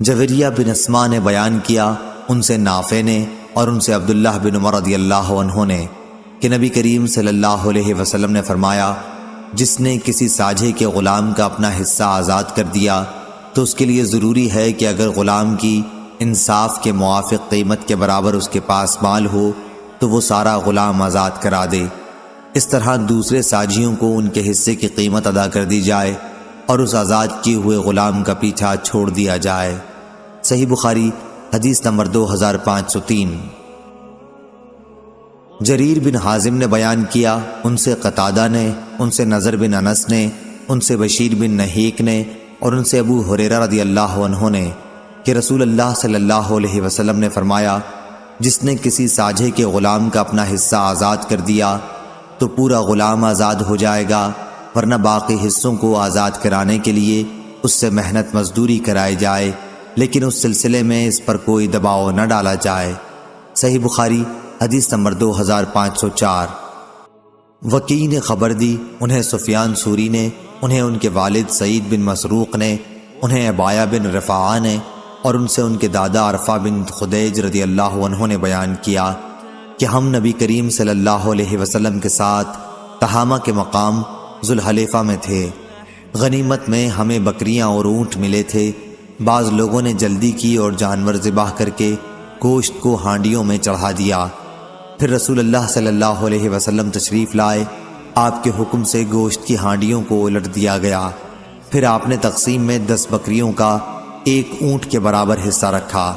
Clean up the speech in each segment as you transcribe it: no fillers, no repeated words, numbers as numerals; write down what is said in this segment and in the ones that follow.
جویریہ بن اسما نے بیان کیا، ان سے نافع نے اور ان سے عبداللہ بن عمر رضی اللہ عنہ نے کہ نبی کریم صلی اللہ علیہ وسلم نے فرمایا، جس نے کسی ساجھے کے غلام کا اپنا حصہ آزاد کر دیا تو اس کے لیے ضروری ہے کہ اگر غلام کی انصاف کے موافق قیمت کے برابر اس کے پاس مال ہو تو وہ سارا غلام آزاد کرا دے۔ اس طرح دوسرے ساجھیوں کو ان کے حصے کی قیمت ادا کر دی جائے اور اس آزاد کیے ہوئے غلام کا پیچھا چھوڑ دیا جائے۔ صحیح بخاری حدیث نمبر 2503۔ جریر بن حازم نے بیان کیا، ان سے قتادہ نے، ان سے نضر بن انس نے، ان سے بشیر بن نہیک نے اور ان سے ابو ہریرہ رضی اللہ عنہ نے کہ رسول اللہ صلی اللہ علیہ وسلم نے فرمایا، جس نے کسی ساجھے کے غلام کا اپنا حصہ آزاد کر دیا تو پورا غلام آزاد ہو جائے گا، ورنہ باقی حصوں کو آزاد کرانے کے لیے اس سے محنت مزدوری کرائی جائے، لیکن اس سلسلے میں اس پر کوئی دباؤ نہ ڈالا جائے۔ صحیح بخاری حدیث نمبر 2504۔ وکیع نے خبر دی، انہیں سفیان ثوری نے، انہیں ان کے والد سعید بن مسروق نے، انہیں عبایہ بن رفاعہ نے اور ان سے ان کے دادا عرفہ بن خدیج رضی اللہ عنہ نے بیان کیا کہ ہم نبی کریم صلی اللہ علیہ وسلم کے ساتھ تہامہ کے مقام ذوالحلیفہ میں تھے۔ غنیمت میں ہمیں بکریاں اور اونٹ ملے تھے۔ بعض لوگوں نے جلدی کی اور جانور ذبح کر کے گوشت کو ہانڈیوں میں چڑھا دیا۔ پھر رسول اللہ صلی اللہ علیہ وسلم تشریف لائے، آپ کے حکم سے گوشت کی ہانڈیوں کو الٹ دیا گیا۔ پھر آپ نے تقسیم میں 10 بکریوں کا 1 اونٹ کے برابر حصہ رکھا۔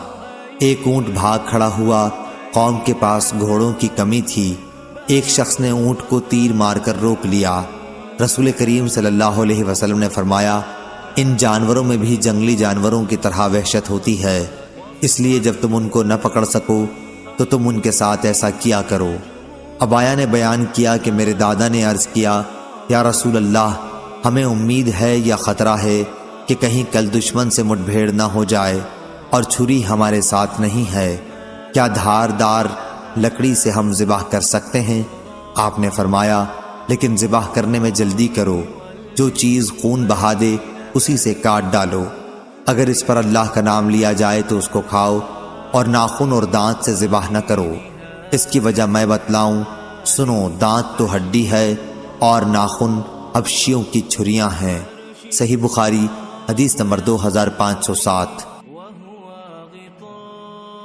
1 اونٹ بھاگ کھڑا ہوا، قوم کے پاس گھوڑوں کی کمی تھی۔ ایک شخص نے اونٹ کو تیر مار کر روک لیا۔ رسول کریم صلی اللہ علیہ وسلم نے فرمایا، ان جانوروں میں بھی جنگلی جانوروں کی طرح وحشت ہوتی ہے، اس لیے جب تم ان کو نہ پکڑ سکو تو تم ان کے ساتھ ایسا کیا کرو۔ عبایہ نے بیان کیا کہ میرے دادا نے عرض کیا، یا رسول اللہ، ہمیں امید ہے یا خطرہ ہے کہ کہیں کل دشمن سے مٹ بھیڑ نہ ہو جائے اور چھری ہمارے ساتھ نہیں ہے، کیا دھاردار لکڑی سے ہم ذبح کر سکتے ہیں؟ آپ نے فرمایا، لیکن ذبح کرنے میں جلدی کرو، جو چیز خون بہا دے اسی سے کاٹ ڈالو، اگر اس پر اللہ کا نام لیا جائے تو اس کو کھاؤ، اور ناخن اور دانت سے ذبح نہ کرو۔ اس کی وجہ میں بتلاؤں، سنو، دانت تو ہڈی ہے اور ناخن حبشیوں کی چھریاں ہیں۔ صحیح بخاری حدیث نمبر 2507۔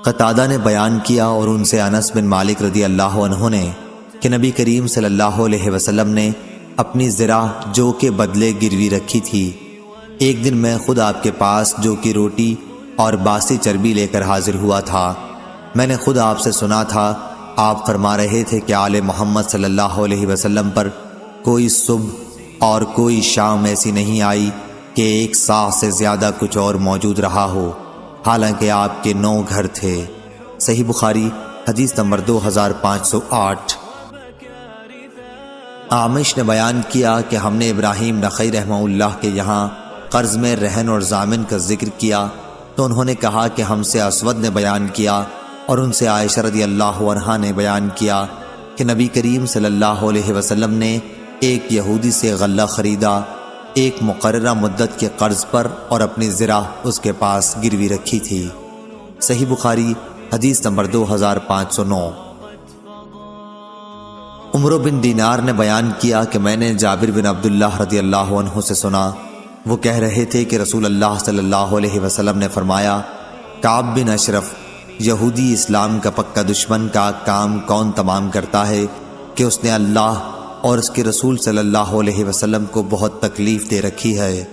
قتادہ نے بیان کیا اور ان سے انس بن مالک رضی اللہ عنہ نے کہ نبی کریم صلی اللہ علیہ وسلم نے اپنی ذرا جو کے بدلے گروی رکھی تھی۔ ایک دن میں خود آپ کے پاس جو کی روٹی اور باسی چربی لے کر حاضر ہوا تھا۔ میں نے خود آپ سے سنا تھا، آپ فرما رہے تھے کہ آل محمد صلی اللہ علیہ وسلم پر کوئی صبح اور کوئی شام ایسی نہیں آئی کہ 1 سا سے زیادہ کچھ اور موجود رہا ہو، حالانکہ آپ کے 9 گھر تھے۔ صحیح بخاری حدیث نمبر 2508۔ عامش نے بیان کیا کہ ہم نے ابراہیم نخعی رحمہ اللہ کے یہاں قرض میں رہن اور ضامن کا ذکر کیا تو انہوں نے کہا کہ ہم سے اسود نے بیان کیا اور ان سے عائشہ رضی اللہ عنہا نے بیان کیا کہ نبی کریم صلی اللہ علیہ وسلم نے ایک یہودی سے غلہ خریدا، ایک مقررہ مدت کے قرض پر، اور اپنی ذرا اس کے پاس گروی رکھی تھی۔ صحیح بخاری حدیث نمبر 2509۔ عمرو بن دینار نے بیان کیا کہ میں نے جابر بن عبداللہ رضی اللہ عنہ سے سنا، وہ کہہ رہے تھے کہ رسول اللہ صلی اللہ علیہ وسلم نے فرمایا، کعب بن اشرف، یہودی اسلام کا پکا دشمن کا کام کون تمام کرتا ہے کہ اس نے اللہ اور اس کے رسول صلی اللہ علیہ وسلم کو بہت تکلیف دے رکھی ہے۔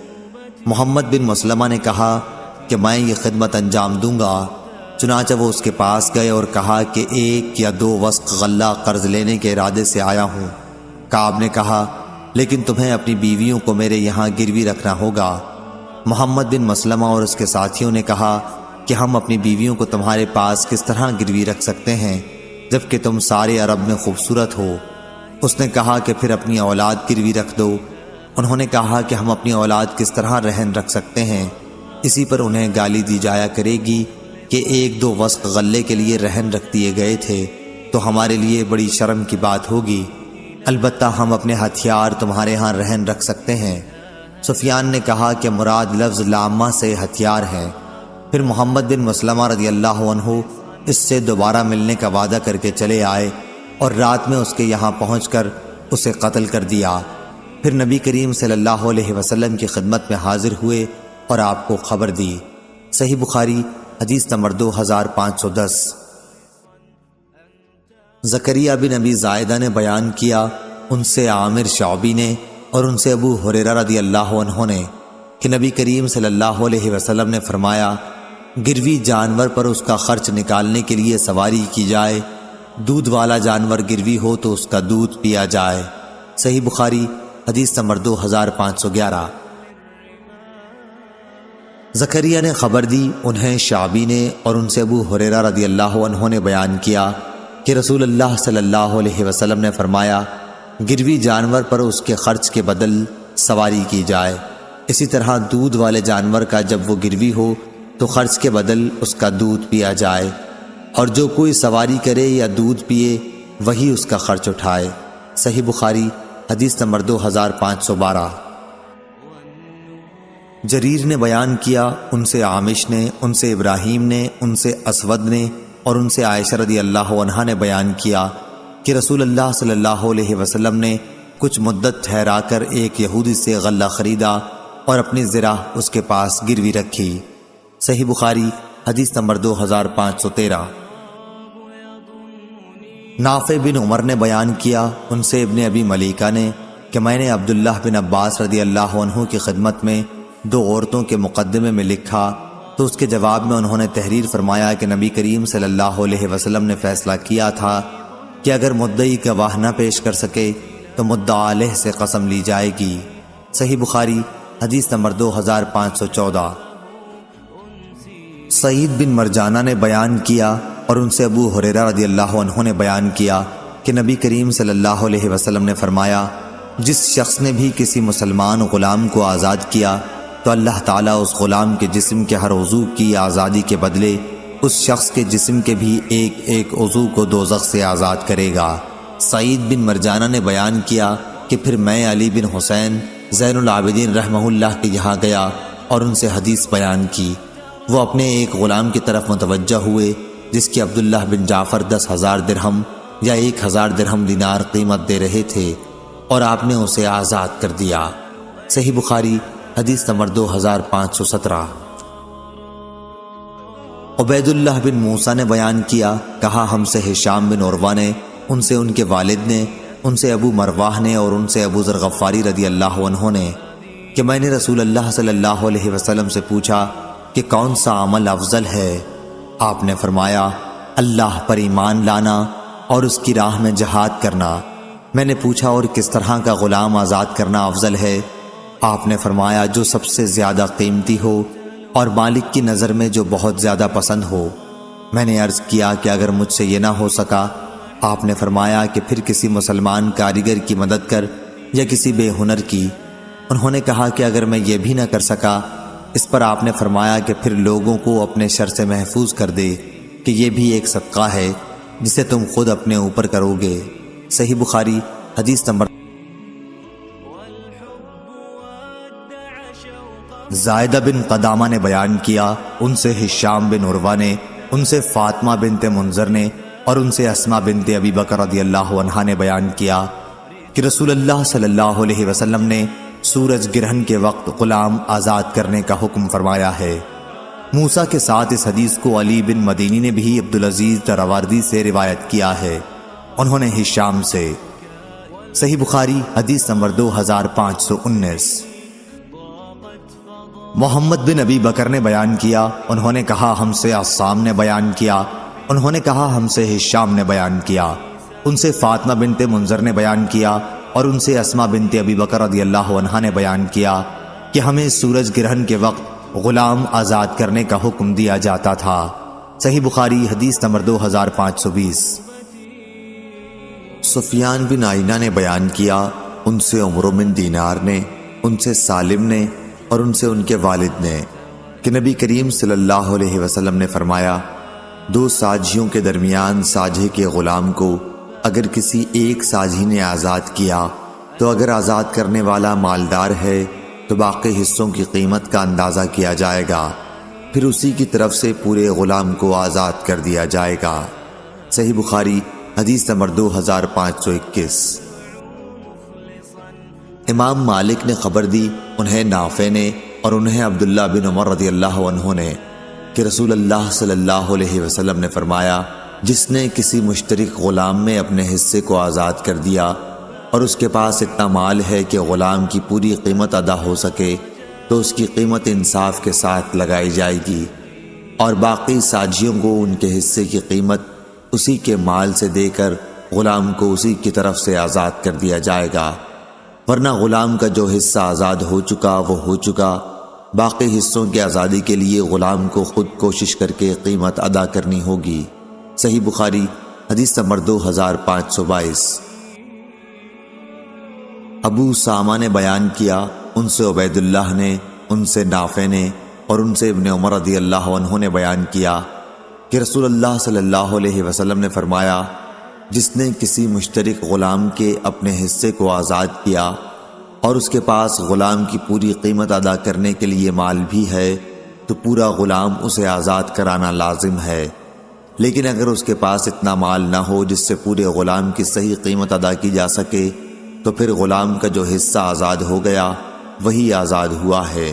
محمد بن مسلمہ نے کہا کہ میں یہ خدمت انجام دوں گا۔ چنانچہ وہ اس کے پاس گئے اور کہا کہ 1 یا 2 وسق غلہ قرض لینے کے ارادے سے آیا ہوں۔ کعب نے کہا، لیکن تمہیں اپنی بیویوں کو میرے یہاں گروی رکھنا ہوگا۔ محمد بن مسلمہ اور اس کے ساتھیوں نے کہا کہ ہم اپنی بیویوں کو تمہارے پاس کس طرح گروی رکھ سکتے ہیں جبکہ تم سارے عرب میں خوبصورت ہو؟ اس نے کہا کہ پھر اپنی اولاد گروی رکھ دو۔ انہوں نے کہا کہ ہم اپنی اولاد کس طرح رہن رکھ سکتے ہیں؟ اسی پر انہیں گالی دی جایا کرے گی کہ 1-2 وسق غلے کے لیے رہن رکھ دیے گئے تھے تو ہمارے لیے بڑی شرم کی بات ہوگی، البتہ ہم اپنے ہتھیار تمہارے ہاں رہن رکھ سکتے ہیں۔ سفیان نے کہا کہ مراد لفظ لامہ سے ہتھیار ہیں۔ پھر محمد بن مسلمہ رضی اللہ عنہ اس سے دوبارہ ملنے کا وعدہ کر کے چلے آئے اور رات میں اس کے یہاں پہنچ کر اسے قتل کر دیا۔ پھر نبی کریم صلی اللہ علیہ وسلم کی خدمت میں حاضر ہوئے اور آپ کو خبر دی۔ صحیح بخاری حدیث نمبر 2510۔ زکریا بن ابی زائدہ نے بیان کیا، ان سے عامر شعبی نے اور ان سے ابو ہریرہ رضی اللہ عنہ نے کہ نبی کریم صلی اللہ علیہ وسلم نے فرمایا، گروی جانور پر اس کا خرچ نکالنے کے لیے سواری کی جائے، دودھ والا جانور گروی ہو تو اس کا دودھ پیا جائے۔ صحیح بخاری حدیث نمبر 2511۔ زکریا نے خبر دی، انہیں شعبی نے اور ان سے ابو ہریرہ رضی اللہ عنہ نے بیان کیا کہ رسول اللہ صلی اللہ علیہ وسلم نے فرمایا، گروی جانور پر اس کے خرچ کے بدل سواری کی جائے۔ اسی طرح دودھ والے جانور کا جب وہ گروی ہو تو خرچ کے بدل اس کا دودھ پیا جائے، اور جو کوئی سواری کرے یا دودھ پیے وہی اس کا خرچ اٹھائے۔ صحیح بخاری حدیث نمبر 2512۔ جریر نے بیان کیا، ان سے عامش نے، ان سے ابراہیم نے، ان سے اسود نے اور ان سے عائشہ رضی اللہ عنہا نے بیان کیا کہ رسول اللہ صلی اللہ علیہ وسلم نے کچھ مدت ٹھہرا کر ایک یہودی سے غلہ خریدا اور اپنی زرہ اس کے پاس گروی رکھی۔ صحیح بخاری حدیث نمبر 2513۔ نافع بن عمر نے بیان کیا، ان سے ابن ابی ملیکہ نے کہ میں نے عبداللہ بن عباس رضی اللہ عنہ کی خدمت میں 2 عورتوں کے مقدمے میں لکھا تو اس کے جواب میں انہوں نے تحریر فرمایا کہ نبی کریم صلی اللہ علیہ وسلم نے فیصلہ کیا تھا کہ اگر مدعی گواہ نہ پیش کر سکے تو مدعا علیہ سے قسم لی جائے گی۔ صحیح بخاری حدیث نمبر 2514۔ سعید بن مرجانہ نے بیان کیا اور ان سے ابو ہریرہ رضی اللہ عنہ نے بیان کیا کہ نبی کریم صلی اللہ علیہ وسلم نے فرمایا، جس شخص نے بھی کسی مسلمان غلام کو آزاد کیا تو اللہ تعالیٰ اس غلام کے جسم کے ہر عضو کی آزادی کے بدلے اس شخص کے جسم کے بھی ایک ایک عضو کو دوزخ سے آزاد کرے گا۔ سعید بن مرجانہ نے بیان کیا کہ پھر میں علی بن حسین زین العابدین رحمہ اللہ کے یہاں گیا اور ان سے حدیث بیان کی۔ وہ اپنے ایک غلام کی طرف متوجہ ہوئے جس کی عبداللہ بن جعفر 10,000 درہم یا 1,000 درہم دینار قیمت دے رہے تھے اور آپ نے اسے آزاد کر دیا۔ صحیح بخاری حدیث نمبر 2517۔ عبید اللہ بن موسیٰ نے بیان کیا، کہا ہم سے ہشام بن عروہ نے، ان سے ان کے والد نے، ان سے ابو مرواح نے اور ان سے ابو ذر غفاری رضی اللہ عنہ نے کہ میں نے رسول اللہ صلی اللہ علیہ وسلم سے پوچھا کہ کون سا عمل افضل ہے؟ آپ نے فرمایا، اللہ پر ایمان لانا اور اس کی راہ میں جہاد کرنا۔ میں نے پوچھا اور کس طرح کا غلام آزاد کرنا افضل ہے؟ آپ نے فرمایا، جو سب سے زیادہ قیمتی ہو اور مالک کی نظر میں جو بہت زیادہ پسند ہو۔ میں نے عرض کیا کہ اگر مجھ سے یہ نہ ہو سکا؟ آپ نے فرمایا کہ پھر کسی مسلمان کاریگر کی مدد کر یا کسی بے ہنر کی۔ انہوں نے کہا کہ اگر میں یہ بھی نہ کر سکا؟ اس پر آپ نے فرمایا کہ پھر لوگوں کو اپنے شر سے محفوظ کر دے کہ یہ بھی ایک صدقہ ہے جسے تم خود اپنے اوپر کرو گے۔ صحیح بخاری حدیث نمبر۔ زائدہ بن قدامہ نے بیان کیا، ان سے ہشام بن عروہ نے، ان سے فاطمہ بنت منذر نے اور ان سے اسماء بنت ابی بکر رضی اللہ عنہا نے بیان کیا کہ رسول اللہ صلی اللہ علیہ وسلم نے سورج گرہن کے وقت غلام آزاد کرنے کا حکم فرمایا ہے۔ موسیٰ کے ساتھ اس حدیث کو علی بن مدینی نے بھی عبدالعزیز دراوردی سے روایت کیا ہے، انہوں نے ہشام سے۔ صحیح بخاری حدیث نمبر 2519۔ محمد بن ابی بکر نے بیان کیا، انہوں نے کہا ہم سے عصام نے بیان کیا، انہوں نے کہا ہم سے ہشام نے بیان کیا، ان سے فاطمہ بنت منذر نے بیان کیا اور ان سے اسماء بنت ابی بکر رضی اللہ عنہا نے بیان کیا کہ ہمیں سورج گرہن کے وقت غلام آزاد کرنے کا حکم دیا جاتا تھا۔ صحیح بخاری حدیث نمبر 2520۔ سفیان بن عینہ نے بیان کیا، ان سے عمرو بن دینار نے، ان سے سالم نے اور ان سے ان کے والد نے کہ نبی کریم صلی اللہ علیہ وسلم نے فرمایا، 2 ساجھیوں کے درمیان ساجھے کے غلام کو اگر کسی ایک ساجھی نے آزاد کیا تو اگر آزاد کرنے والا مالدار ہے تو باقی حصوں کی قیمت کا اندازہ کیا جائے گا، پھر اسی کی طرف سے پورے غلام کو آزاد کر دیا جائے گا۔ صحیح بخاری حدیث نمبر 2521۔ امام مالک نے خبر دی، انہیں نافع نے اور انہیں عبداللہ بن عمر رضی اللہ عنہ نے، کہ رسول اللہ صلی اللہ علیہ وسلم نے فرمایا، جس نے کسی مشترک غلام میں اپنے حصے کو آزاد کر دیا اور اس کے پاس اتنا مال ہے کہ غلام کی پوری قیمت ادا ہو سکے تو اس کی قیمت انصاف کے ساتھ لگائی جائے گی، اور باقی ساجھیوں کو ان کے حصے کی قیمت اسی کے مال سے دے کر غلام کو اسی کی طرف سے آزاد کر دیا جائے گا، ورنہ غلام کا جو حصہ آزاد ہو چکا وہ ہو چکا، باقی حصوں کی آزادی کے لیے غلام کو خود کوشش کر کے قیمت ادا کرنی ہوگی۔ صحیح بخاری حدیث نمبر 2522۔ ابو سامہ نے بیان کیا، ان سے عبید اللہ نے، ان سے نافع نے اور ان سے ابن عمر رضی اللہ عنہ نے بیان کیا کہ رسول اللہ صلی اللہ علیہ وسلم نے فرمایا، جس نے کسی مشترک غلام کے اپنے حصے کو آزاد کیا اور اس کے پاس غلام کی پوری قیمت ادا کرنے کے لیے مال بھی ہے تو پورا غلام اسے آزاد کرانا لازم ہے، لیکن اگر اس کے پاس اتنا مال نہ ہو جس سے پورے غلام کی صحیح قیمت ادا کی جا سکے تو پھر غلام کا جو حصہ آزاد ہو گیا وہی آزاد ہوا ہے۔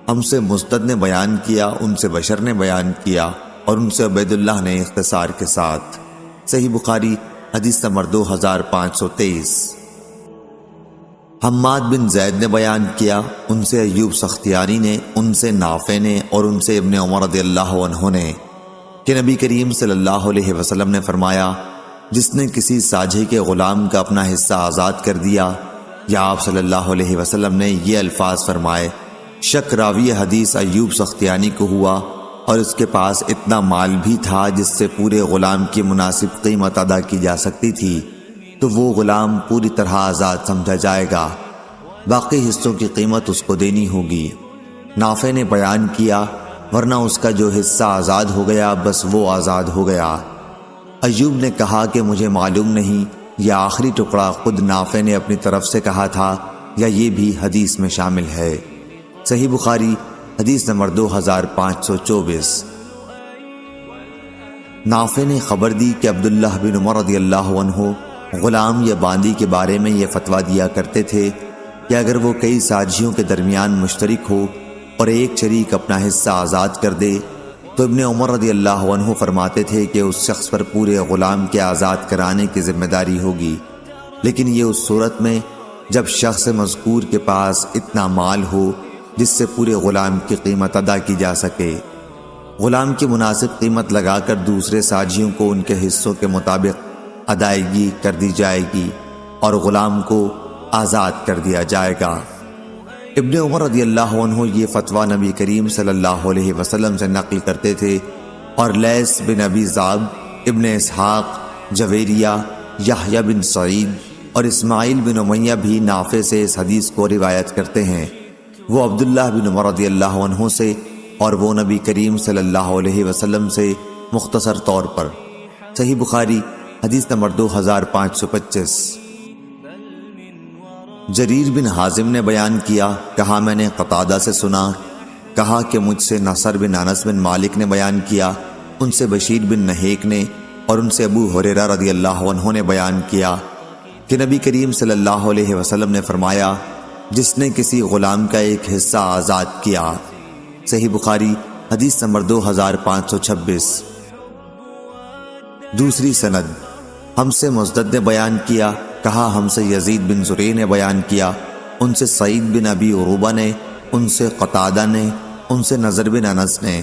ہم سے مسدد نے بیان کیا، ان سے بشر نے بیان کیا اور ان سے عبید اللہ نے اختصار کے ساتھ۔ صحیح بخاری حدیث نمبر 2523۔ حماد بن زید نے بیان کیا، ان سے ایوب سختیانی نے، ان سے نافع نے اور ان سے ابن عمر رضی اللہ عنہ نے، کہ نبی کریم صلی اللہ علیہ وسلم نے فرمایا، جس نے کسی ساجھے کے غلام کا اپنا حصہ آزاد کر دیا، یا آپ صلی اللہ علیہ وسلم نے یہ الفاظ فرمائے، شک راوی حدیث ایوب سختیانی کو ہوا اور اس کے پاس اتنا مال بھی تھا جس سے پورے غلام کی مناسب قیمت ادا کی جا سکتی تھی، تو وہ غلام پوری طرح آزاد سمجھا جائے گا، باقی حصوں کی قیمت اس کو دینی ہوگی۔ نافع نے بیان کیا، ورنہ اس کا جو حصہ آزاد ہو گیا بس وہ آزاد ہو گیا۔ ایوب نے کہا کہ مجھے معلوم نہیں، یا آخری ٹکڑا خود نافع نے اپنی طرف سے کہا تھا یا یہ بھی حدیث میں شامل ہے۔ صحیح بخاری حدیث نمبر 2524۔ نافع نے خبر دی کہ عبداللہ بن عمر رضی اللہ عنہ غلام یا باندی کے بارے میں یہ فتویٰ دیا کرتے تھے کہ اگر وہ کئی ساجھیوں کے درمیان مشترک ہو اور ایک شریک اپنا حصہ آزاد کر دے تو ابن عمر رضی اللہ عنہ فرماتے تھے کہ اس شخص پر پورے غلام کے آزاد کرانے کی ذمہ داری ہوگی، لیکن یہ اس صورت میں جب شخص مذکور کے پاس اتنا مال ہو جس سے پورے غلام کی قیمت ادا کی جا سکے۔ غلام کی مناسب قیمت لگا کر دوسرے ساجھیوں کو ان کے حصوں کے مطابق ادائیگی کر دی جائے گی اور غلام کو آزاد کر دیا جائے گا۔ ابن عمر رضی اللہ عنہ یہ فتویٰ نبی کریم صلی اللہ علیہ وسلم سے نقل کرتے تھے، اور لیث بن ابی ذئب، ابن اسحاق، جویریہ، یحییٰ بن سعید اور اسماعیل بن امیہ بھی نافع سے اس حدیث کو روایت کرتے ہیں، وہ عبداللہ بن عمر رضی اللہ عنہ سے اور وہ نبی کریم صلی اللہ علیہ وسلم سے مختصر طور پر۔ صحیح بخاری حدیث نمبر 2525۔ جریر بن حازم نے بیان کیا، کہا میں نے قتادہ سے سنا، کہا کہ مجھ سے نصر بن انس بن مالک نے بیان کیا، ان سے بشیر بن نہیک نے اور ان سے ابو ہریرہ رضی اللہ عنہ نے بیان کیا کہ نبی کریم صلی اللہ علیہ وسلم نے فرمایا، جس نے کسی غلام کا ایک حصہ آزاد کیا۔ صحیح بخاری حدیث نمبر 2526۔ دوسری سند، ہم سے مسدد نے بیان کیا، کہا ہم سے یزید بن زریع نے بیان کیا، ان سے سعید بن ابی عروبہ نے، ان سے قتادہ نے، ان سے نضر بن انس نے،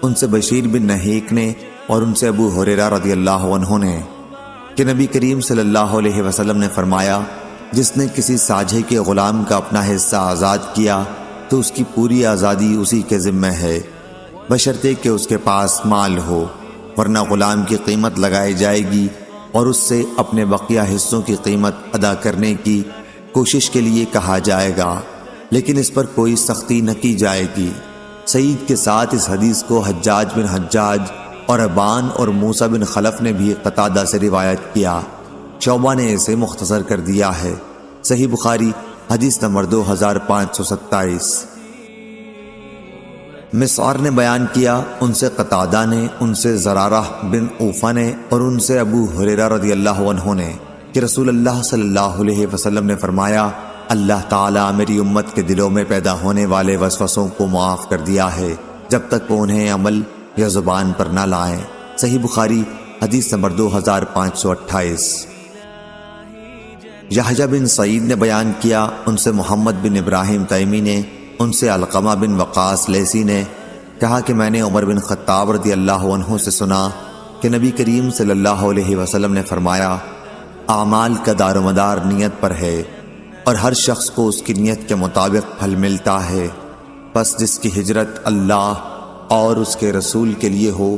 ان سے بشیر بن نہیک نے اور ان سے ابو ہریرہ رضی اللہ عنہ نے، کہ نبی کریم صلی اللہ علیہ وسلم نے فرمایا، جس نے کسی ساجھے کے غلام کا اپنا حصہ آزاد کیا تو اس کی پوری آزادی اسی کے ذمہ ہے، بشرطے کہ اس کے پاس مال ہو، ورنہ غلام کی قیمت لگائی جائے گی اور اس سے اپنے بقیہ حصوں کی قیمت ادا کرنے کی کوشش کے لیے کہا جائے گا، لیکن اس پر کوئی سختی نہ کی جائے گی۔ سعید کے ساتھ اس حدیث کو حجاج بن حجاج اور ابان اور موسیٰ بن خلف نے بھی قتادہ سے روایت کیا، شعبہ نے اسے مختصر کر دیا ہے۔ صحیح بخاری حدیث نمبر 2527۔ مسعر نے بیان کیا، ان سے قتادہ نے، ان سے زرارہ بن اوفا نے اور ان سے ابو ہریرہ رضی اللہ عنہ نے کہ رسول اللہ صلی اللہ علیہ وسلم نے فرمایا، اللہ تعالیٰ میری امت کے دلوں میں پیدا ہونے والے وسوسوں کو معاف کر دیا ہے جب تک وہ انہیں عمل یا زبان پر نہ لائیں۔ صحیح بخاری حدیث نمبر 2528۔ یحییٰ بن سعید نے بیان کیا، ان سے محمد بن ابراہیم تیمی نے، ان سے علقمہ بن وقاص لیثی نے کہا کہ میں نے عمر بن خطاب رضی اللہ عنہ سے سنا کہ نبی کریم صلی اللہ علیہ وسلم نے فرمایا، اعمال کا دار و مدار نیت پر ہے اور ہر شخص کو اس کی نیت کے مطابق پھل ملتا ہے، پس جس کی ہجرت اللہ اور اس کے رسول کے لیے ہو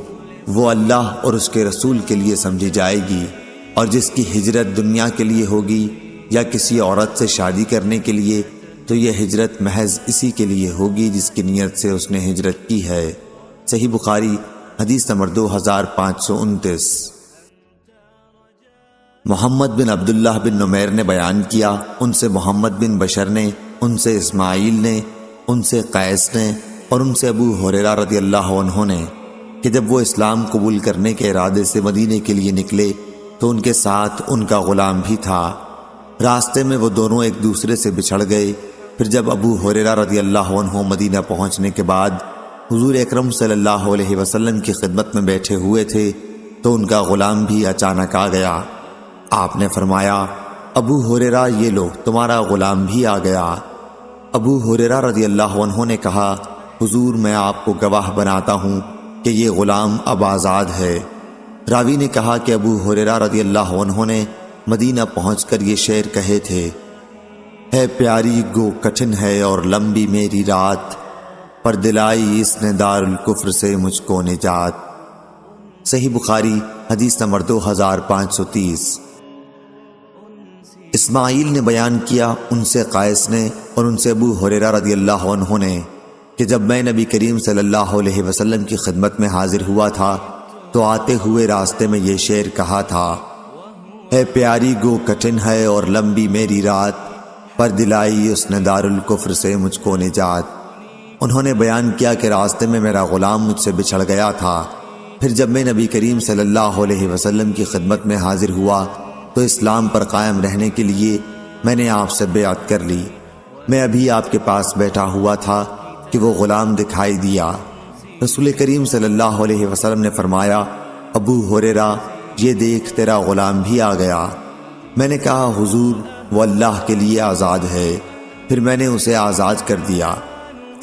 وہ اللہ اور اس کے رسول کے لیے سمجھی جائے گی، اور جس کی ہجرت دنیا کے لیے ہوگی یا کسی عورت سے شادی کرنے کے لیے تو یہ ہجرت محض اسی کے لیے ہوگی جس کی نیت سے اس نے ہجرت کی ہے۔ صحیح بخاری حدیث نمبر 2529۔ محمد بن عبداللہ بن نمیر نے بیان کیا، ان سے محمد بن بشر نے، ان سے اسماعیل نے، ان سے قیس نے اور ان سے ابو ہریرہ رضی اللہ عنہ نے کہ جب وہ اسلام قبول کرنے کے ارادے سے مدینے کے لیے نکلے تو ان کے ساتھ ان کا غلام بھی تھا۔ راستے میں وہ دونوں ایک دوسرے سے بچھڑ گئے۔ پھر جب ابو ہریرہ رضی اللہ عنہ مدینہ پہنچنے کے بعد حضور اکرم صلی اللہ علیہ وسلم کی خدمت میں بیٹھے ہوئے تھے تو ان کا غلام بھی اچانک آ گیا۔ آپ نے فرمایا، ابو ہریرہ یہ لو تمہارا غلام بھی آ گیا۔ ابو ہریرہ رضی اللہ عنہ نے کہا، حضور میں آپ کو گواہ بناتا ہوں کہ یہ غلام اب آزاد ہے۔ راوی نے کہا کہ ابو ہریرہ رضی اللہ عنہ نے مدینہ پہنچ کر یہ شعر کہے تھے، ہے پیاری گو کٹھن ہے اور لمبی میری رات، پر دلائی اس نے دار الکفر سے مجھ کو نجات۔ صحیح بخاری حدیث نمبر 2530۔ اسماعیل نے بیان کیا، ان سے قیس نے اور ان سے ابو ہریرہ رضی اللہ عنہ نے کہ جب میں نبی کریم صلی اللہ علیہ وسلم کی خدمت میں حاضر ہوا تھا تو آتے ہوئے راستے میں یہ شعر کہا تھا، اے پیاری گو کٹھن ہے اور لمبی میری رات، پر دلائی اس نے دار الکفر سے مجھ کو نجات۔ انہوں نے بیان کیا کہ راستے میں میرا غلام مجھ سے بچھڑ گیا تھا، پھر جب میں نبی کریم صلی اللہ علیہ وسلم کی خدمت میں حاضر ہوا تو اسلام پر قائم رہنے کے لیے میں نے آپ سے بیعت کر لی۔ میں ابھی آپ کے پاس بیٹھا ہوا تھا کہ وہ غلام دکھائی دیا۔ رسول کریم صلی اللہ علیہ وسلم نے فرمایا، ابو ہریرہ یہ دیکھ تیرا غلام بھی آ گیا۔ میں نے کہا، حضور وہ اللہ کے لیے آزاد ہے۔ پھر میں نے اسے آزاد کر دیا۔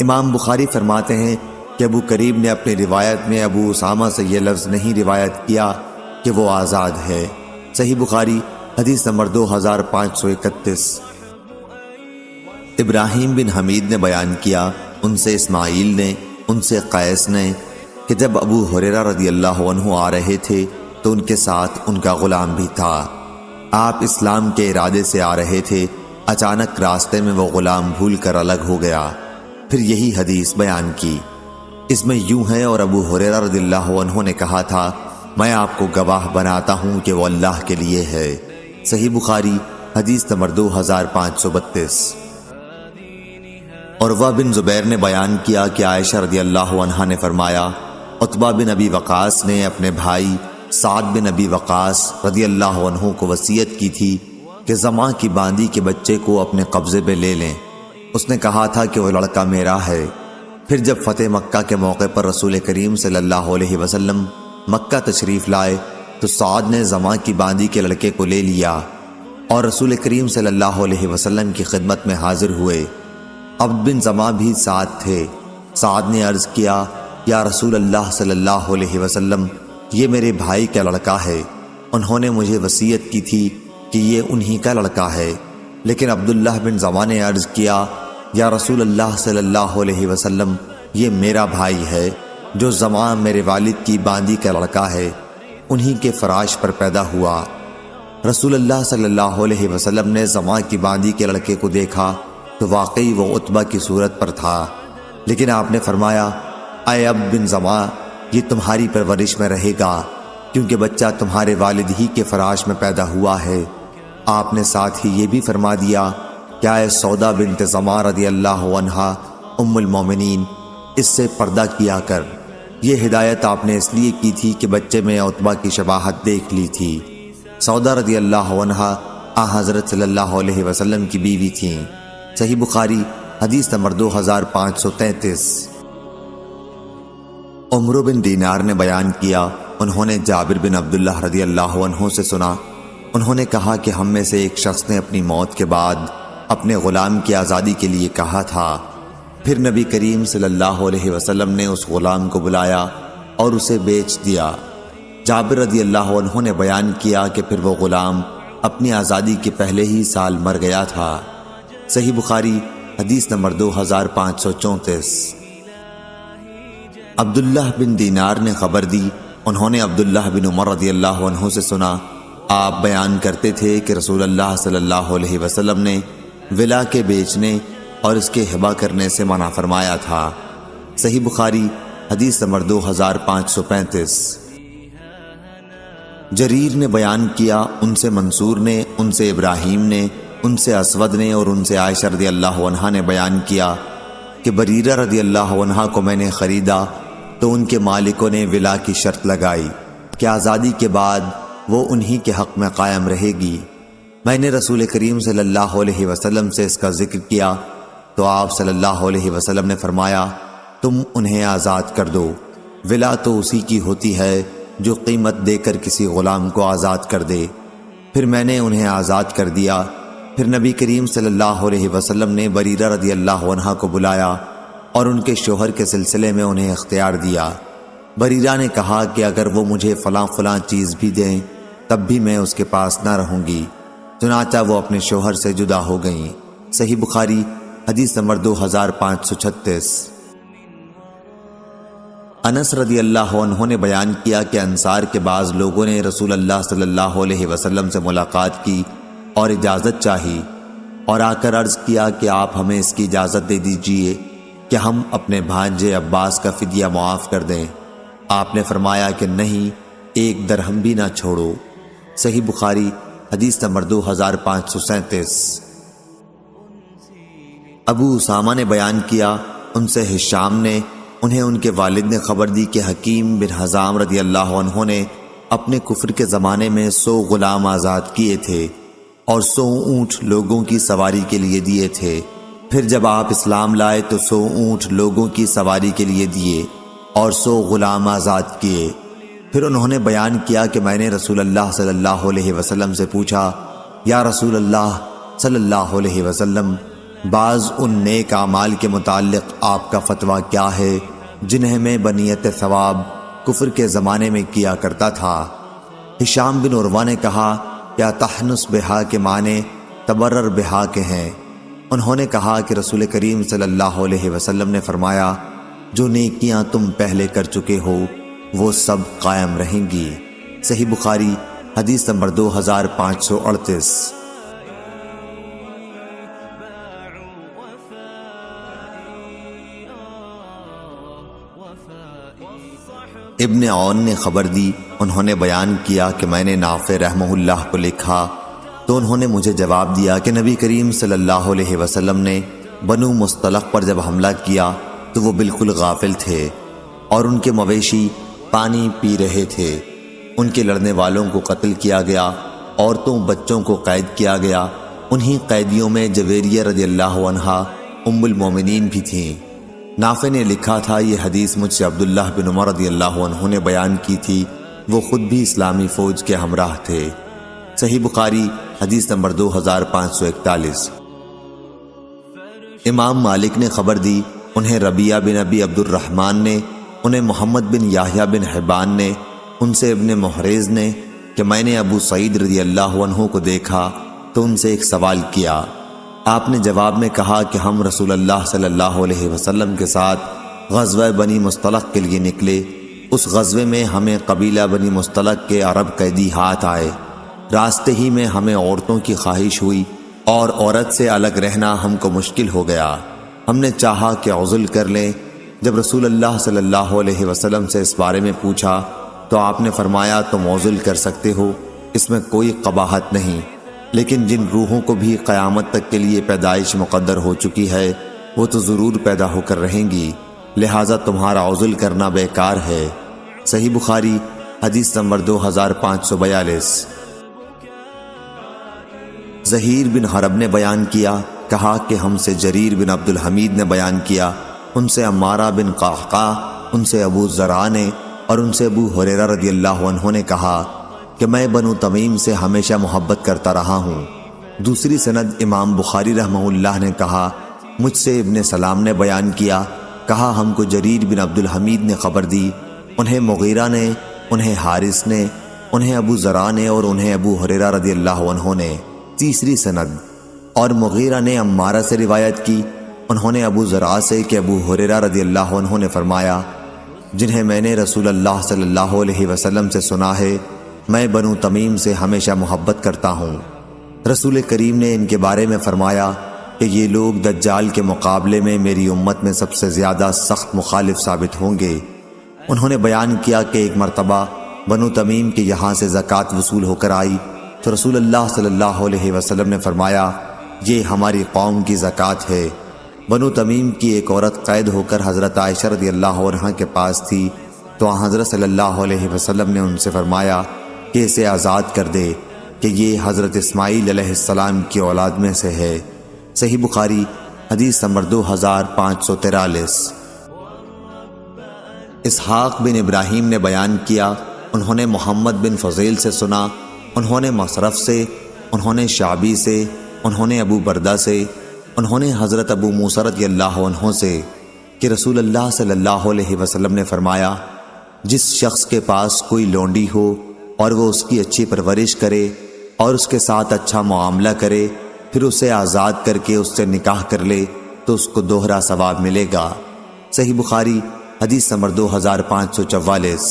امام بخاری فرماتے ہیں کہ ابو کریم نے اپنی روایت میں ابو اسامہ سے یہ لفظ نہیں روایت کیا کہ وہ آزاد ہے۔ صحیح بخاری حدیث نمبر 2531۔ ابراہیم بن حمید نے بیان کیا، ان سے اسماعیل نے، ان سے قیس نے کہ جب ابو ہریرہ رضی اللہ عنہ آ رہے تھے تو ان کے ساتھ ان کا غلام بھی تھا۔ آپ اسلام کے ارادے سے آ رہے تھے، اچانک راستے میں وہ غلام بھول کر الگ ہو گیا۔ پھر یہی حدیث بیان کی۔ اس میں یوں ہے، اور ابو ہریرہ رضی اللہ عنہ نے کہا تھا، میں آپ کو گواہ بناتا ہوں کہ وہ اللہ کے لیے ہے۔ صحیح بخاری حدیث نمبر 2532۔ عروہ بن زبیر نے بیان کیا کہ عائشہ رضی اللہ عنہا نے فرمایا، عتبہ بن ابی وقاص نے اپنے بھائی سعد بن ابی وقاص رضی اللہ عنہ کو وصیت کی تھی کہ زماں کی باندی کے بچے کو اپنے قبضے میں لے لیں۔ اس نے کہا تھا کہ وہ لڑکا میرا ہے۔ پھر جب فتح مکہ کے موقع پر رسول کریم صلی اللہ علیہ وسلم مکہ تشریف لائے تو سعد نے زماں کی باندی کے لڑکے کو لے لیا اور رسول کریم صلی اللہ علیہ وسلم کی خدمت میں حاضر ہوئے۔ عبد بن زماں بھی ساتھ تھے۔ سعد نے عرض کیا، یا رسول اللہ صلی اللہ علیہ وسلم، یہ میرے بھائی کا لڑکا ہے۔ انہوں نے مجھے وصیت کی تھی کہ یہ انہی کا لڑکا ہے۔ لیکن عبداللہ بن زماں نے عرض کیا، یا رسول اللہ صلی اللہ علیہ وسلم، یہ میرا بھائی ہے جو زماں میرے والد کی باندی کا لڑکا ہے، انہی کے فراش پر پیدا ہوا۔ رسول اللہ صلی اللہ علیہ وسلم نے زماں کی باندی کے لڑکے کو دیکھا تو واقعی وہ عتبہ کی صورت پر تھا، لیکن آپ نے فرمایا، اے عبد بن زماں، یہ تمہاری پرورش میں رہے گا کیونکہ بچہ تمہارے والد ہی کے فراش میں پیدا ہوا ہے۔ آپ نے ساتھ ہی یہ بھی فرما دیا، کیا اے سودا بنت زماں رضی اللہ عنہا ام المومنین، اس سے پردہ کیا کر۔ یہ ہدایت آپ نے اس لیے کی تھی کہ بچے میں عتبہ کی شباہت دیکھ لی تھی۔ سودا رضی اللہ عنہا حضرت صلی اللہ علیہ وسلم کی بیوی تھیں۔ صحیح بخاری حدیث نمبر 2533۔ عمرو بن دینار نے بیان کیا، انہوں نے جابر بن عبداللہ رضی اللہ عنہ سے سنا، انہوں نے کہا کہ ہم میں سے ایک شخص نے اپنی موت کے بعد اپنے غلام کی آزادی کے لیے کہا تھا۔ پھر نبی کریم صلی اللہ علیہ وسلم نے اس غلام کو بلایا اور اسے بیچ دیا۔ جابر رضی اللہ عنہ نے بیان کیا کہ پھر وہ غلام اپنی آزادی کے پہلے ہی سال مر گیا تھا۔ صحیح بخاری حدیث نمبر 2534۔ عبداللہ بن دینار نے خبر دی، انہوں نے عبداللہ بن عمر رضی اللہ عنہ سے سنا، آپ بیان کرتے تھے کہ رسول اللہ صلی اللہ علیہ وسلم نے ولا کے بیچنے اور اس کے ہبہ کرنے سے منع فرمایا تھا۔ صحیح بخاری حدیث نمبر 2535۔ جریر نے بیان کیا، ان سے منصور نے، ان سے ابراہیم نے، ان سے اسود نے اور ان سے عائشہ رضی اللہ عنہا نے بیان کیا کہ بریرہ رضی اللہ عنہا کو میں نے خریدا تو ان کے مالکوں نے ولا کی شرط لگائی کہ آزادی کے بعد وہ انہی کے حق میں قائم رہے گی۔ میں نے رسول کریم صلی اللہ علیہ وسلم سے اس کا ذکر کیا تو آپ صلی اللہ علیہ وسلم نے فرمایا، تم انہیں آزاد کر دو۔ ولا تو اسی کی ہوتی ہے جو قیمت دے کر کسی غلام کو آزاد کر دے۔ پھر میں نے انہیں آزاد کر دیا۔ پھر نبی کریم صلی اللہ علیہ وسلم نے بریرہ رضی اللہ عنہا کو بلایا اور ان کے شوہر کے سلسلے میں انہیں اختیار دیا۔ بریرہ نے کہا کہ اگر وہ مجھے فلاں فلاں چیز بھی دیں تب بھی میں اس کے پاس نہ رہوں گی، چنانچہ وہ اپنے شوہر سے جدا ہو گئیں۔ صحیح بخاری حدیث نمبر 2536۔ انس رضی اللہ عنہ نے بیان کیا کہ انصار کے بعض لوگوں نے رسول اللہ صلی اللہ علیہ وسلم سے ملاقات کی اور اجازت چاہی اور آ کر عرض کیا کہ آپ ہمیں اس کی اجازت دے دیجئے کہ ہم اپنے بھانجے عباس کا فدیہ معاف کر دیں۔ آپ نے فرمایا کہ نہیں، ایک درہم بھی نہ چھوڑو۔ صحیح بخاری حدیث نمبر 2537۔ ابو اسامہ نے بیان کیا، ان سے ہشام نے، انہیں ان کے والد نے خبر دی کہ حکیم بن حزام رضی اللہ عنہ نے اپنے کفر کے زمانے میں 100 غلام آزاد کیے تھے اور 100 اونٹ لوگوں کی سواری کے لیے دیے تھے۔ پھر جب آپ اسلام لائے تو 100 اونٹ لوگوں کی سواری کے لیے دیے اور 100 غلام آزاد کیے۔ پھر انہوں نے بیان کیا کہ میں نے رسول اللہ صلی اللہ علیہ وسلم سے پوچھا، یا رسول اللہ صلی اللہ علیہ وسلم، بعض ان نیک اعمال کے متعلق آپ کا فتویٰ کیا ہے جنہیں میں بنیت ثواب کفر کے زمانے میں کیا کرتا تھا؟ ہشام بن عروہ نے کہا، یا تحنس بہا کے معنی تبرر بہا کے ہیں۔ انہوں نے کہا کہ رسول کریم صلی اللہ علیہ وسلم نے فرمایا، جو نیکیاں تم پہلے کر چکے ہو وہ سب قائم رہیں گی۔ صحیح بخاری حدیث نمبر 2538۔ ابن عون نے خبر دی، انہوں نے بیان کیا کہ میں نے نافع رحمہ اللہ کو لکھا تو انہوں نے مجھے جواب دیا کہ نبی کریم صلی اللہ علیہ وسلم نے بنو مصطلق پر جب حملہ کیا تو وہ بالکل غافل تھے اور ان کے مویشی پانی پی رہے تھے۔ ان کے لڑنے والوں کو قتل کیا گیا، عورتوں بچوں کو قید کیا گیا۔ انہی قیدیوں میں جویریہ رضی اللہ عنہا ام المومنین بھی تھیں۔ نافع نے لکھا تھا، یہ حدیث مجھ سے عبداللہ بن عمر رضی اللہ عنہ نے بیان کی تھی، وہ خود بھی اسلامی فوج کے ہمراہ تھے۔ صحیح بخاری حدیث نمبر 2541۔ امام مالک نے خبر دی، انہیں ربیعہ بن ابی عبد الرحمن نے، انہیں محمد بن یحییٰ بن حبان نے، ان سے ابن محریز نے کہ میں نے ابو سعید رضی اللہ عنہ کو دیکھا تو ان سے ایک سوال کیا۔ آپ نے جواب میں کہا کہ ہم رسول اللہ صلی اللہ علیہ وسلم کے ساتھ غزوہ بنی مصطلق کے لیے نکلے۔ اس غزوے میں ہمیں قبیلہ بنی مصطلق کے عرب قیدی ہاتھ آئے۔ راستے ہی میں ہمیں عورتوں کی خواہش ہوئی اور عورت سے الگ رہنا ہم کو مشکل ہو گیا۔ ہم نے چاہا کہ عزل کر لیں۔ جب رسول اللہ صلی اللہ علیہ وسلم سے اس بارے میں پوچھا تو آپ نے فرمایا، تم عزل کر سکتے ہو، اس میں کوئی قباحت نہیں، لیکن جن روحوں کو بھی قیامت تک کے لیے پیدائش مقدر ہو چکی ہے وہ تو ضرور پیدا ہو کر رہیں گی۔ لہٰذا تمہارا عزل کرنا بیکار ہے۔ صحیح بخاری حدیث نمبر 2542۔ زہیر بن حرب نے بیان کیا، کہا کہ ہم سے جریر بن عبد الحمید نے بیان کیا، ان سے عمارہ بن قعقاع، ان سے ابو زرع نے اور ان سے ابو ہریرہ رضی اللہ عنہ نے کہا کہ میں بنو تمیم سے ہمیشہ محبت کرتا رہا ہوں۔ دوسری سند امام بخاری رحمہ اللہ نے کہا، مجھ سے ابن سلام نے بیان کیا، کہا ہم کو جریر بن عبد الحمید نے خبر دی، انہیں مغیرہ نے، انہیں حارث نے، انہیں ابو زرع نے اور انہیں ابو ہریرہ رضی اللہ عنہ نے۔ تیسری سند اور مغیرہ نے عمارہ سے روایت کی، انہوں نے ابو زرع سے کہ ابو ہریرہ رضی اللہ عنہ نے فرمایا، جنہیں میں نے رسول اللہ صلی اللہ علیہ وسلم سے سنا ہے، میں بنو تمیم سے ہمیشہ محبت کرتا ہوں۔ رسول کریم نے ان کے بارے میں فرمایا کہ یہ لوگ دجال کے مقابلے میں میری امت میں سب سے زیادہ سخت مخالف ثابت ہوں گے۔ انہوں نے بیان کیا کہ ایک مرتبہ بنو تمیم کے یہاں سے زکوٰۃ وصول ہو کر آئی تو رسول اللہ صلی اللہ علیہ وسلم نے فرمایا، یہ ہماری قوم کی زکوٰۃ ہے۔ بنو تمیم کی ایک عورت قید ہو کر حضرت عائشہ رضی اللہ عنہا کے پاس تھی، تو حضرت صلی اللہ علیہ وسلم نے ان سے فرمایا کہ اسے آزاد کر دے کہ یہ حضرت اسماعیل علیہ السلام کی اولاد میں سے ہے۔ صحیح بخاری حدیث نمبر 2543۔ اسحاق بن ابراہیم نے بیان کیا، انہوں نے محمد بن فضیل سے سنا، انہوں نے مصرف سے، انہوں نے شعبی سے، انہوں نے ابو بردہ سے، انہوں نے حضرت ابو موسیٰ رضی اللہ عنہ سے کہ رسول اللہ صلی اللہ علیہ وسلم نے فرمایا، جس شخص کے پاس کوئی لونڈی ہو اور وہ اس کی اچھی پرورش کرے اور اس کے ساتھ اچھا معاملہ کرے، پھر اسے آزاد کر کے اس سے نکاح کر لے تو اس کو دوہرا ثواب ملے گا۔ صحیح بخاری حدیث نمبر 2544۔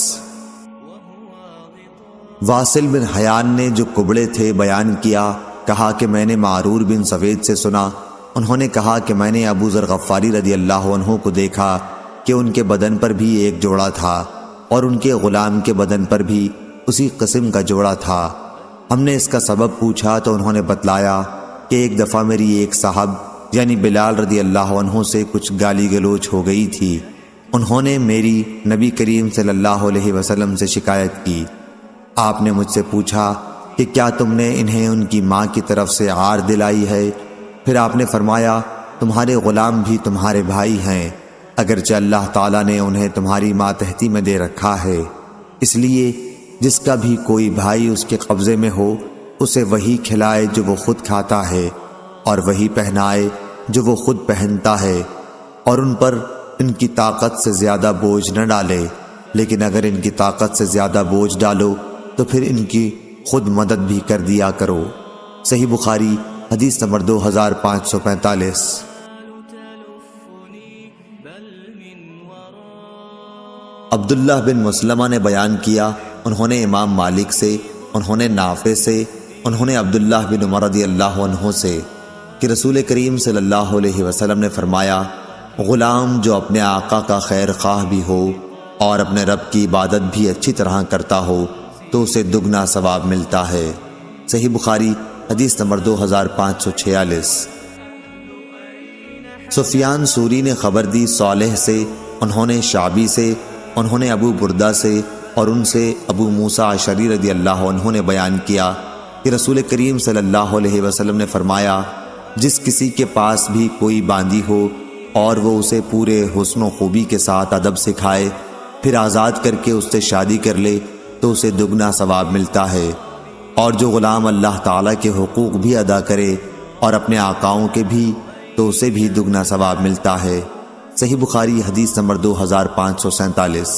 واصل بن حیان نے جو کبڑے تھے بیان کیا، کہا کہ میں نے معرور بن سوید سے سنا، انہوں نے کہا کہ میں نے ابو ذر غفاری رضی اللہ عنہ کو دیکھا کہ ان کے بدن پر بھی ایک جوڑا تھا اور ان کے غلام کے بدن پر بھی اسی قسم کا جوڑا تھا۔ ہم نے اس کا سبب پوچھا تو انہوں نے بتلایا کہ ایک دفعہ میری ایک صاحب یعنی بلال رضی اللہ عنہ سے کچھ گالی گلوچ ہو گئی تھی، انہوں نے میری نبی کریم صلی اللہ علیہ وسلم سے شکایت کی۔ آپ نے مجھ سے پوچھا کہ کیا تم نے انہیں ان کی ماں کی طرف سے عار دلائی ہے؟ پھر آپ نے فرمایا، تمہارے غلام بھی تمہارے بھائی ہیں، اگرچہ اللہ تعالیٰ نے انہیں تمہاری ماتحتی میں دے رکھا ہے، اس لیے جس کا بھی کوئی بھائی اس کے قبضے میں ہو اسے وہی کھلائے جو وہ خود کھاتا ہے اور وہی پہنائے جو وہ خود پہنتا ہے، اور ان پر ان کی طاقت سے زیادہ بوجھ نہ ڈالے، لیکن اگر ان کی طاقت سے زیادہ بوجھ ڈالو تو پھر ان کی خود مدد بھی کر دیا کرو۔ صحیح بخاری حدیث نمبر 2545۔ عبداللہ بن مسلمہ نے بیان کیا، انہوں نے امام مالک سے، انہوں نے نافع سے، انہوں نے عبداللہ بن عمر رضی اللہ عنہ سے کہ رسول کریم صلی اللہ علیہ وسلم نے فرمایا، غلام جو اپنے آقا کا خیر خواہ بھی ہو اور اپنے رب کی عبادت بھی اچھی طرح کرتا ہو تو اسے دگنا ثواب ملتا ہے۔ صحیح بخاری حدیث نمبر 2546۔ سفیان سوری نے خبر دی صالح سے، انہوں نے شعبی سے، انہوں نے ابو بردہ سے اور ان سے ابو موسیٰ اشعری رضی اللہ عنہ نے بیان کیا کہ رسول کریم صلی اللہ علیہ وسلم نے فرمایا، جس کسی کے پاس بھی کوئی باندی ہو اور وہ اسے پورے حسن و خوبی کے ساتھ ادب سکھائے، پھر آزاد کر کے اس سے شادی کر لے تو اسے دگنا ثواب ملتا ہے، اور جو غلام اللہ تعالیٰ کے حقوق بھی ادا کرے اور اپنے آقاؤں کے بھی تو اسے بھی دگنا ثواب ملتا ہے۔ صحیح بخاری حدیث نمبر 2547۔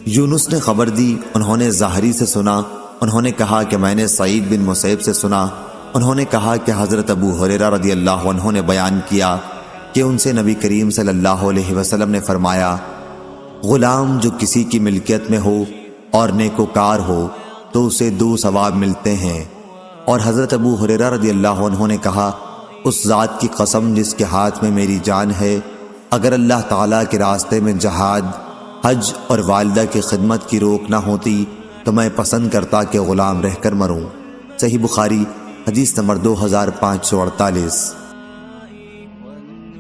یونس نے خبر دی، انہوں نے زہری سے سنا، انہوں نے کہا کہ میں نے سعید بن مسیب سے سنا، انہوں نے کہا کہ حضرت ابو ہریرہ رضی اللہ عنہ نے بیان کیا کہ ان سے نبی کریم صلی اللہ علیہ وسلم نے فرمایا، غلام جو کسی کی ملکیت میں ہو اور نیکوکار ہو تو اسے 2 ثواب ملتے ہیں۔ اور حضرت ابو ہریرہ رضی اللہ عنہ نے کہا، اس ذات کی قسم جس کے ہاتھ میں میری جان ہے، اگر اللہ تعالیٰ کے راستے میں جہاد، حج اور والدہ کی خدمت کی روک نہ ہوتی تو میں پسند کرتا کہ غلام رہ کر مروں۔ صحیح بخاری حدیث نمبر 2548۔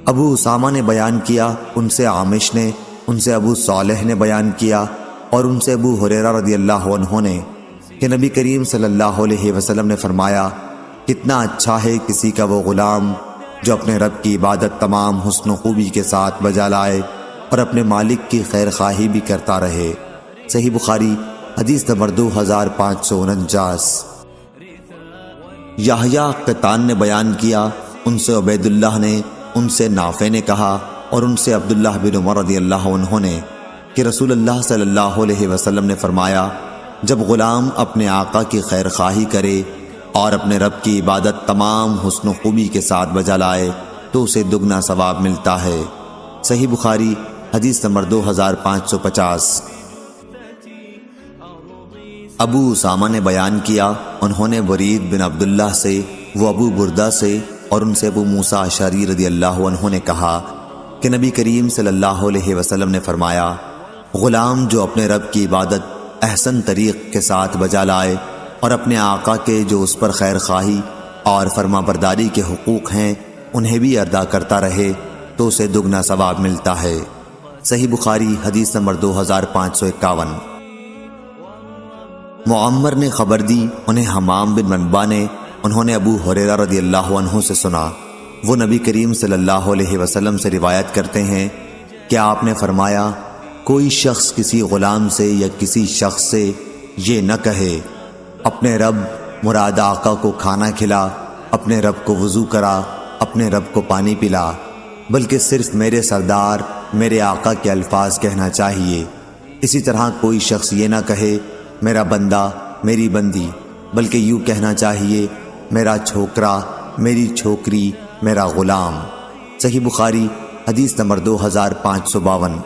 ابو اسامہ نے بیان کیا، ان سے عامش نے، ان سے ابو صالح نے بیان کیا اور ان سے ابو ہریرہ رضی اللہ عنہ نے کہ نبی کریم صلی اللہ علیہ وسلم نے فرمایا، کتنا اچھا ہے کسی کا وہ غلام جو اپنے رب کی عبادت تمام حسن و خوبی کے ساتھ بجا لائے اور اپنے مالک کی خیر خواہی بھی کرتا رہے۔ صحیح بخاری حدیث نمبر 2549۔ یحییٰ قطان نے بیان کیا، ان سے عبید اللہ نے، ان سے نافع نے کہا اور ان سے عبداللہ بن عمر رضی اللہ عنہ نے کہ رسول اللہ صلی اللہ علیہ وسلم نے فرمایا، جب غلام اپنے آقا کی خیر خواہی کرے اور اپنے رب کی عبادت تمام حسن و خوبی کے ساتھ بجا لائے تو اسے دگنا ثواب ملتا ہے۔ صحیح بخاری حدیث نمبر 2550۔ ابو اسامہ نے بیان کیا، انہوں نے برید بن عبداللہ سے، وہ ابو بردہ سے اور ان سے ابو موسیٰ اشعری رضی اللہ عنہ نے کہا کہ نبی کریم صلی اللہ علیہ وسلم نے فرمایا، غلام جو اپنے رب کی عبادت احسن طریق کے ساتھ بجا لائے اور اپنے آقا کے جو اس پر خیر خواہی اور فرما برداری کے حقوق ہیں انہیں بھی ادا کرتا رہے تو اسے دگنا ثواب ملتا ہے۔ صحیح بخاری حدیث نمبر 2551۔ معمر نے خبر دی، انہیں حمام بن منبع نے، انہوں نے ابو ہریرہ رضی اللہ عنہ سے سنا، وہ نبی کریم صلی اللہ علیہ وسلم سے روایت کرتے ہیں کہ آپ نے فرمایا، کوئی شخص کسی غلام سے یا کسی شخص سے یہ نہ کہے، اپنے رب مراد آقا کو کھانا کھلا، اپنے رب کو وضو کرا، اپنے رب کو پانی پلا، بلکہ صرف میرے سردار میرے آقا کے الفاظ کہنا چاہیے۔ اسی طرح کوئی شخص یہ نہ کہے میرا بندہ، میری بندی، بلکہ یوں کہنا چاہیے میرا چھوکرا، میری چھوکری، میرا غلام۔ صحیح بخاری حدیث نمبر 2552۔